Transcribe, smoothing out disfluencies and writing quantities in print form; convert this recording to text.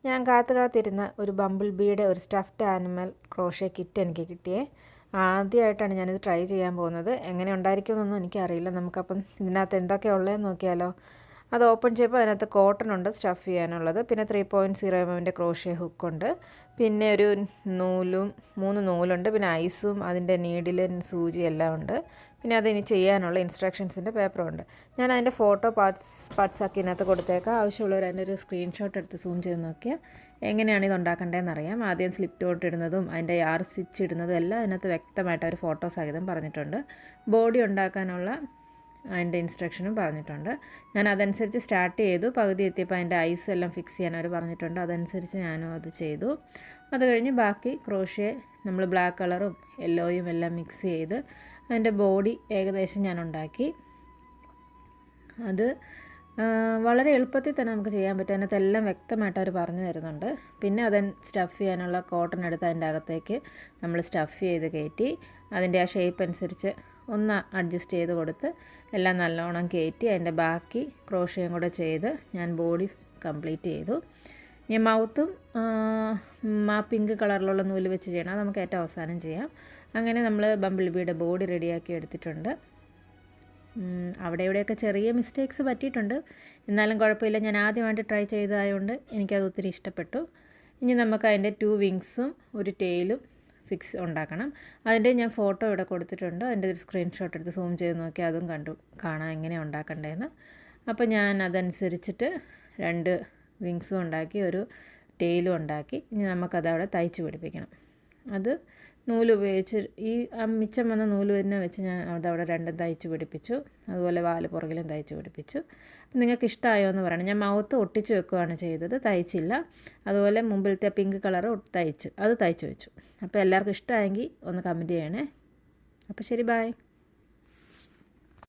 ഞാൻ കാത്തിരുന്ന ഒരു ബംബിൾ ബീയുടെ ഒരു സ്റ്റഫ്ഡ് ആനിമൽ ക്രോഷ്യ കിറ്റ് എനിക്ക് കിട്ടിയേ. ആദ്യമായിട്ടാണ് ഞാനിത് ട്രൈ ചെയ്യാൻ പോകുന്നത്. എങ്ങനെ ഉണ്ടായിരിക്കുമെന്നൊന്നും എനിക്കറിയില്ല. നമുക്കപ്പം ഇതിനകത്ത് എന്തൊക്കെയാണ് ഉള്ളതെന്ന് നോക്കിയാലോ. അത് ഓപ്പൺ ചെയ്യുമ്പോൾ അതിനകത്ത് കോട്ടൺ ഉണ്ട് സ്റ്റഫ് ചെയ്യാനുള്ളത്. പിന്നെ 3.0 mm ക്രോഷ്യ ഹുക്കുണ്ട്. പിന്നെ ഒരു നൂലും 3 നൂലുണ്ട്. പിന്നെ ഐസും അതിൻ്റെ നീഡിലും സൂചി എല്ലാം ഉണ്ട്. പിന്നെ അതിനി ചെയ്യാനുള്ള ഇൻസ്ട്രക്ഷൻസിൻ്റെ പേപ്പറുണ്ട്. ഞാൻ അതിൻ്റെ ഫോട്ടോ പാർട്സ് ആക്കി ഇതിനകത്ത് കൊടുത്തേക്കാം. ആവശ്യമുള്ളവർ അതിൻ്റെ ഒരു സ്ക്രീൻഷോട്ട് എടുത്ത് സൂം ചെയ്ത് നോക്കിയാൽ എങ്ങനെയാണ് ഇത് ഉണ്ടാക്കേണ്ടതെന്ന് അറിയാം. ആദ്യം സ്ലിപ്പ് നോട്ട് ഇടുന്നതും അതിൻ്റെ 6 സ്റ്റിച്ച് ഇടുന്നതും എല്ലാം അതിനകത്ത് വ്യക്തമായിട്ട് അവർ ഫോട്ടോ സഹിതം പറഞ്ഞിട്ടുണ്ട്. ബോഡി ഉണ്ടാക്കാനുള്ള അതിൻ്റെ ഇൻസ്ട്രക്ഷനും പറഞ്ഞിട്ടുണ്ട്. ഞാൻ അതനുസരിച്ച് സ്റ്റാർട്ട് ചെയ്തു. പകുതി എത്തിയപ്പോൾ അതിൻ്റെ ഐസ് എല്ലാം ഫിക്സ് ചെയ്യാൻ അവർ പറഞ്ഞിട്ടുണ്ട്. അതനുസരിച്ച് ഞാനും അത് ചെയ്തു. അത് കഴിഞ്ഞ് ബാക്കി ക്രോഷ്യ നമ്മൾ ബ്ലാക്ക് കളറും യെല്ലോയും എല്ലാം മിക്സ് ചെയ്ത് അതിൻ്റെ ബോഡി ഏകദേശം ഞാൻ ഉണ്ടാക്കി. അത് വളരെ എളുപ്പത്തിൽ തന്നെ നമുക്ക് ചെയ്യാൻ പറ്റും. അതിനകത്തെല്ലാം വ്യക്തമായിട്ട് അവർ പറഞ്ഞു തരുന്നുണ്ട്. പിന്നെ സ്റ്റഫ് ചെയ്യാനുള്ള കോട്ടൺ എടുത്ത് അതിൻ്റെ അകത്തേക്ക് നമ്മൾ സ്റ്റഫ് ചെയ്ത് കയറ്റി അതിൻ്റെ ആ ഷേപ്പ് അനുസരിച്ച് ഒന്ന് അഡ്ജസ്റ്റ് ചെയ്ത് കൊടുത്ത് എല്ലാം നല്ലോണം കയറ്റി അതിൻ്റെ ബാക്കി ക്രോഷ്യയും കൂടെ ചെയ്ത് ഞാൻ ബോഡി കംപ്ലീറ്റ് ചെയ്തു. ഞാൻ മൗത്തും ആ പിങ്ക് കളറിലുള്ള നൂല് വെച്ച് ചെയ്യണം. അത് നമുക്ക് ഏറ്റവും അവസാനം ചെയ്യാം. അങ്ങനെ നമ്മൾ ബംബിൾ ബീയുടെ ബോഡി റെഡിയാക്കി എടുത്തിട്ടുണ്ട്. അവിടെ ഇവിടെയൊക്കെ ചെറിയ മിസ്റ്റേക്സ് പറ്റിയിട്ടുണ്ട്. എന്നാലും കുഴപ്പമില്ല. ഞാൻ ആദ്യമായിട്ട് ട്രൈ ചെയ്തതായതുകൊണ്ട് എനിക്കത് ഒത്തിരി ഇഷ്ടപ്പെട്ടു. ഇനി നമുക്ക് അതിൻ്റെ 2 വിങ്സും ഒരു ടെയിലും ഉണ്ടാക്കണം. അതിൻ്റെ ഞാൻ ഫോട്ടോ ഇവിടെ കൊടുത്തിട്ടുണ്ട്. അതിൻ്റെ ഒരു സ്ക്രീൻഷോട്ട് എടുത്ത് സൂം ചെയ്ത് നോക്കി അതും കാണാം എങ്ങനെയാണ് ഉണ്ടാക്കേണ്ടതെന്ന്. അപ്പോൾ ഞാൻ അതനുസരിച്ചിട്ട് 2 വിങ്സും ഉണ്ടാക്കി ഒരു ടെയിലും ഉണ്ടാക്കി. ഇനി നമുക്കത് അവിടെ തയ്ച്ച് പിടിപ്പിക്കണം. അത് നൂലുപയോഗിച്ച് ഈ മിച്ചം വന്ന നൂല് തന്നെ വെച്ച് ഞാൻ അതവിടെ 2 തയ്ച്ച് പിടിപ്പിച്ചു. അതുപോലെ വാല് പുറകിലും തയ്ച്ച് പിടിപ്പിച്ചു. അപ്പം നിങ്ങൾക്ക് ഇഷ്ടമായോ എന്ന് പറയണം. ഞാൻ മൗത്ത് ഒട്ടിച്ച് വെക്കുകയാണ് ചെയ്തത്, തയ്ച്ചില്ല. അതുപോലെ മുമ്പിലത്തെ പിങ്ക് കളർ അത് തയ്ച്ച് വെച്ചു. അപ്പോൾ എല്ലാവർക്കും ഇഷ്ടമായെങ്കിൽ ഒന്ന് കമൻറ്റ് ചെയ്യണേ. അപ്പോൾ ശരി, ബൈ.